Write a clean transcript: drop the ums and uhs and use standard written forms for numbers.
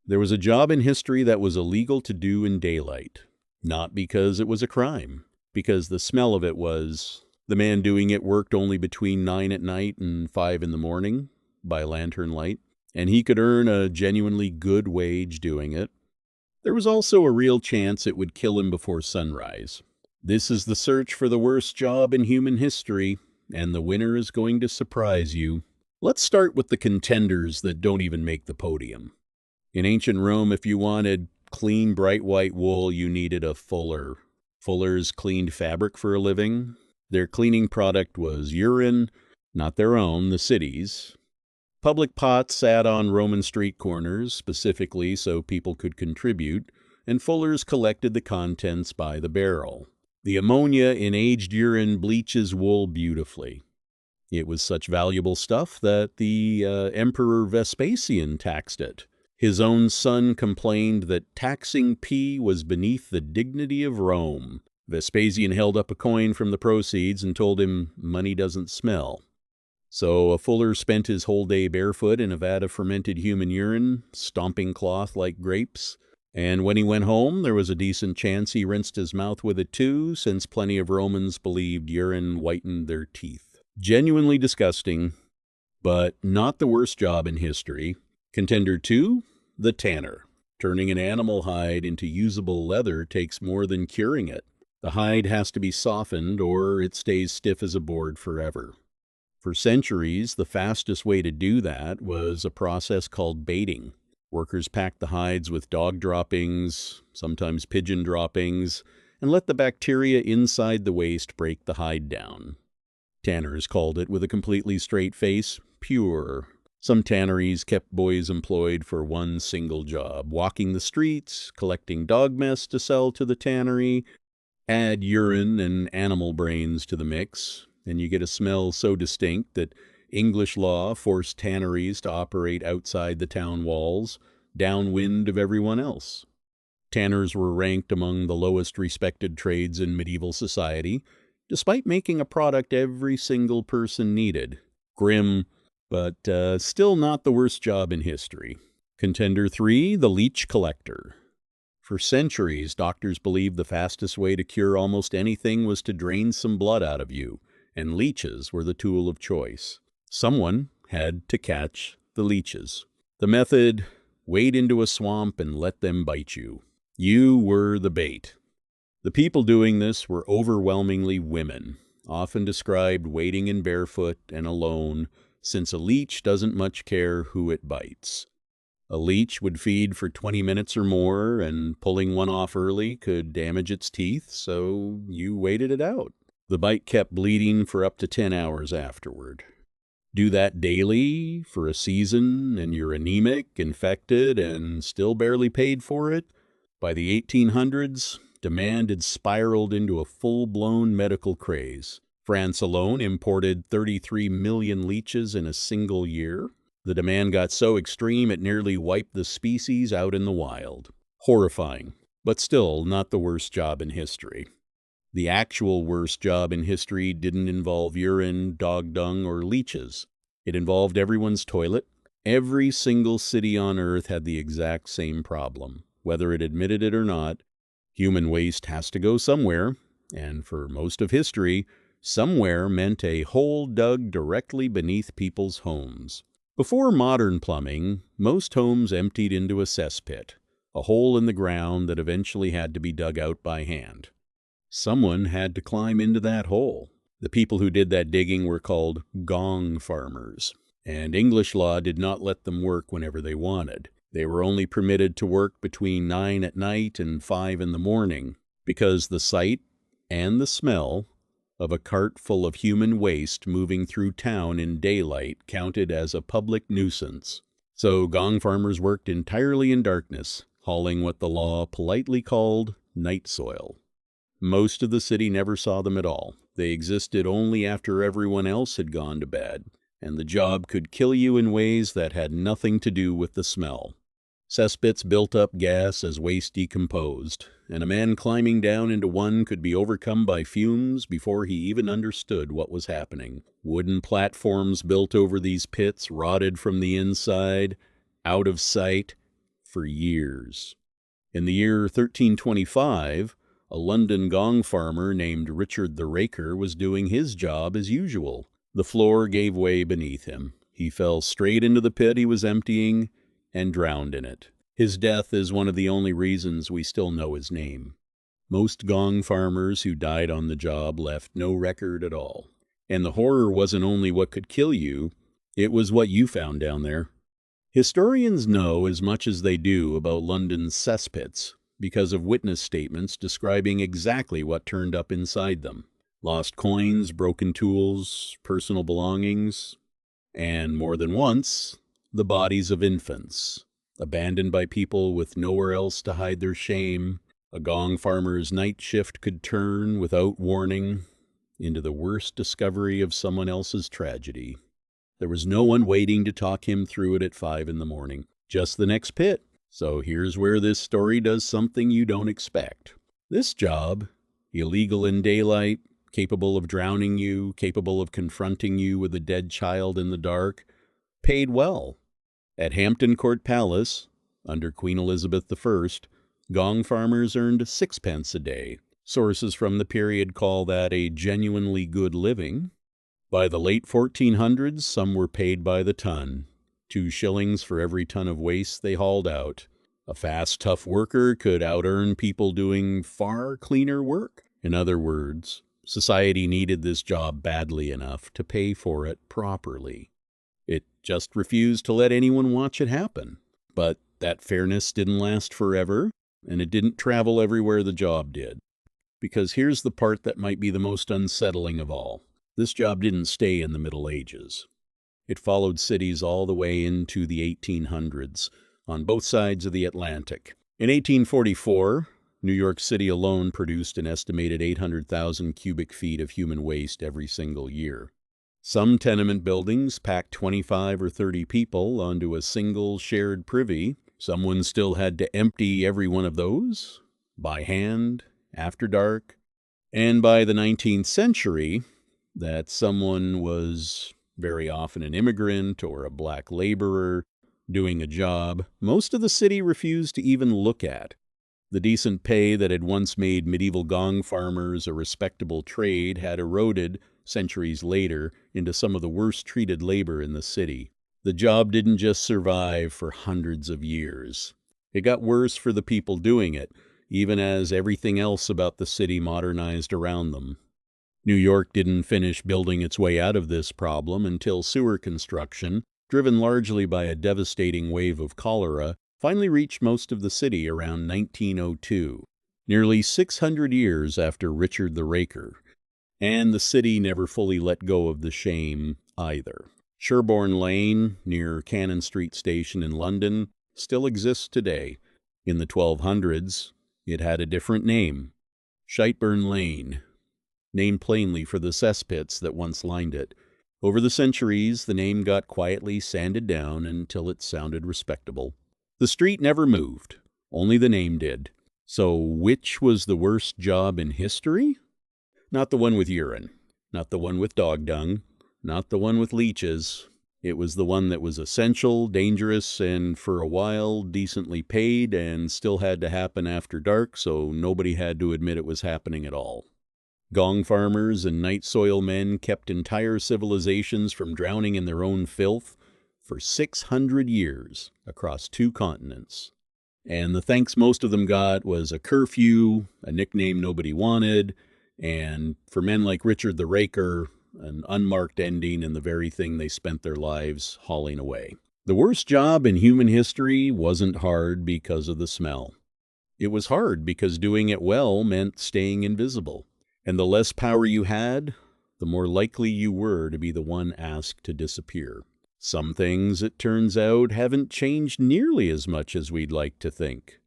There was a job in history that was illegal to do in daylight. Not because it was a crime, because the smell of it was. The man doing it worked only between 9 at night and 5 in the morning by lantern light, and he could earn a genuinely good wage doing it. There was also a real chance it would kill him before sunrise. This is the search for the worst job in human history, and the winner is going to surprise you. Let's start with the contenders that don't even make the podium. In ancient Rome, if you wanted clean, bright white wool, you needed a fuller. Fullers cleaned fabric for a living. Their cleaning product was urine, not their own, the city's. Public pots sat on Roman street corners, specifically so people could contribute, and fullers collected the contents by the barrel. The ammonia in aged urine bleaches wool beautifully. It was such valuable stuff that the Emperor Vespasian taxed it. His own son complained that taxing pee was beneath the dignity of Rome. Vespasian held up a coin from the proceeds and told him money doesn't smell. So a fuller spent his whole day barefoot in a vat of fermented human urine, stomping cloth like grapes. And when he went home, there was a decent chance he rinsed his mouth with it too, since plenty of Romans believed urine whitened their teeth. Genuinely disgusting, but not the worst job in history. Contender 2, the tanner. Turning an animal hide into usable leather takes more than curing it. The hide has to be softened or it stays stiff as a board forever. For centuries, the fastest way to do that was a process called baiting. Workers packed the hides with dog droppings, sometimes pigeon droppings, and let the bacteria inside the waste break the hide down. Tanners called it, with a completely straight face, pure. Some tanneries kept boys employed for one single job, walking the streets, collecting dog mess to sell to the tannery. Add urine and animal brains to the mix, and you get a smell so distinct that English law forced tanneries to operate outside the town walls, downwind of everyone else. Tanners were ranked among the lowest respected trades in medieval society, despite making a product every single person needed. Grim, but still not the worst job in history. Contender 3, the leech collector. For centuries, doctors believed the fastest way to cure almost anything was to drain some blood out of you, and leeches were the tool of choice. Someone had to catch the leeches. The method: wade into a swamp and let them bite you. You were the bait. The people doing this were overwhelmingly women, often described wading in barefoot and alone, since a leech doesn't much care who it bites. A leech would feed for 20 minutes or more, and pulling one off early could damage its teeth, so you waited it out. The bite kept bleeding for up to 10 hours afterward. Do that daily for a season, and you're anemic, infected, and still barely paid for it. By the 1800s, demand had spiraled into a full-blown medical craze. France alone imported 33 million leeches in a single year. The demand got so extreme it nearly wiped the species out in the wild. Horrifying, but still not the worst job in history. The actual worst job in history didn't involve urine, dog dung, or leeches. It involved everyone's toilet. Every single city on Earth had the exact same problem. Whether it admitted it or not, human waste has to go somewhere, and for most of history, somewhere meant a hole dug directly beneath people's homes. Before modern plumbing, most homes emptied into a cesspit, a hole in the ground that eventually had to be dug out by hand. Someone had to climb into that hole. The people who did that digging were called gong farmers, and English law did not let them work whenever they wanted. They were only permitted to work between 9 at night and 5 in the morning, because the sight and the smell of a cart full of human waste moving through town in daylight counted as a public nuisance. So gong farmers worked entirely in darkness, hauling what the law politely called night soil. Most of the city never saw them at all. They existed only after everyone else had gone to bed, and the job could kill you in ways that had nothing to do with the smell. Cesspits built up gas as waste decomposed, and a man climbing down into one could be overcome by fumes before he even understood what was happening. Wooden platforms built over these pits rotted from the inside, out of sight, for years. In the year 1325, a London gong farmer named Richard the Raker was doing his job as usual. The floor gave way beneath him. He fell straight into the pit he was emptying and drowned in it. His death is one of the only reasons we still know his name. Most gong farmers who died on the job left no record at all. And the horror wasn't only what could kill you, it was what you found down there. Historians know as much as they do about London's cesspits because of witness statements describing exactly what turned up inside them. Lost coins, broken tools, personal belongings, and more than once, the bodies of infants, abandoned by people with nowhere else to hide their shame. A gong farmer's night shift could turn, without warning, into the worst discovery of someone else's tragedy. There was no one waiting to talk him through it at 5 in the morning, just the next pit. So here's where this story does something you don't expect. This job, illegal in daylight, capable of drowning you, capable of confronting you with a dead child in the dark, paid well. At Hampton Court Palace, under Queen Elizabeth I, gong farmers earned 6 pence a day. Sources from the period call that a genuinely good living. By the late 1400s, some were paid by the ton, 2 shillings for every ton of waste they hauled out. A fast, tough worker could out-earn people doing far cleaner work. In other words, society needed this job badly enough to pay for it properly. It just refused to let anyone watch it happen. But that fairness didn't last forever, and it didn't travel everywhere the job did. Because here's the part that might be the most unsettling of all. This job didn't stay in the Middle Ages. It followed cities all the way into the 1800s, on both sides of the Atlantic. In 1844, New York City alone produced an estimated 800,000 cubic feet of human waste every single year. Some tenement buildings packed 25 or 30 people onto a single shared privy. Someone still had to empty every one of those, by hand, after dark. And by the 19th century, that someone was very often an immigrant or a black laborer doing a job most of the city refused to even look at. The decent pay that had once made medieval gong farmers a respectable trade had eroded, centuries later, into some of the worst treated labor in the city. The job didn't just survive for hundreds of years. It got worse for the people doing it, even as everything else about the city modernized around them. New York didn't finish building its way out of this problem until sewer construction, driven largely by a devastating wave of cholera, finally reached most of the city around 1902, nearly 600 years after Richard the Raker. And the city never fully let go of the shame either. Sherborne Lane, near Cannon Street Station in London, still exists today. In the 1200s, it had a different name, Shiteburn Lane, named plainly for the cesspits that once lined it. Over the centuries, the name got quietly sanded down until it sounded respectable. The street never moved, only the name did. So which was the worst job in history? Not the one with urine, not the one with dog dung, not the one with leeches. It was the one that was essential, dangerous, and for a while decently paid, and still had to happen after dark, so nobody had to admit it was happening at all. Gong farmers and night soil men kept entire civilizations from drowning in their own filth for 600 years across 2 continents. And the thanks most of them got was a curfew, a nickname nobody wanted, and for men like Richard the Raker, an unmarked ending in the very thing they spent their lives hauling away. The worst job in human history wasn't hard because of the smell. It was hard because doing it well meant staying invisible. And the less power you had, the more likely you were to be the one asked to disappear. Some things, it turns out, haven't changed nearly as much as we'd like to think.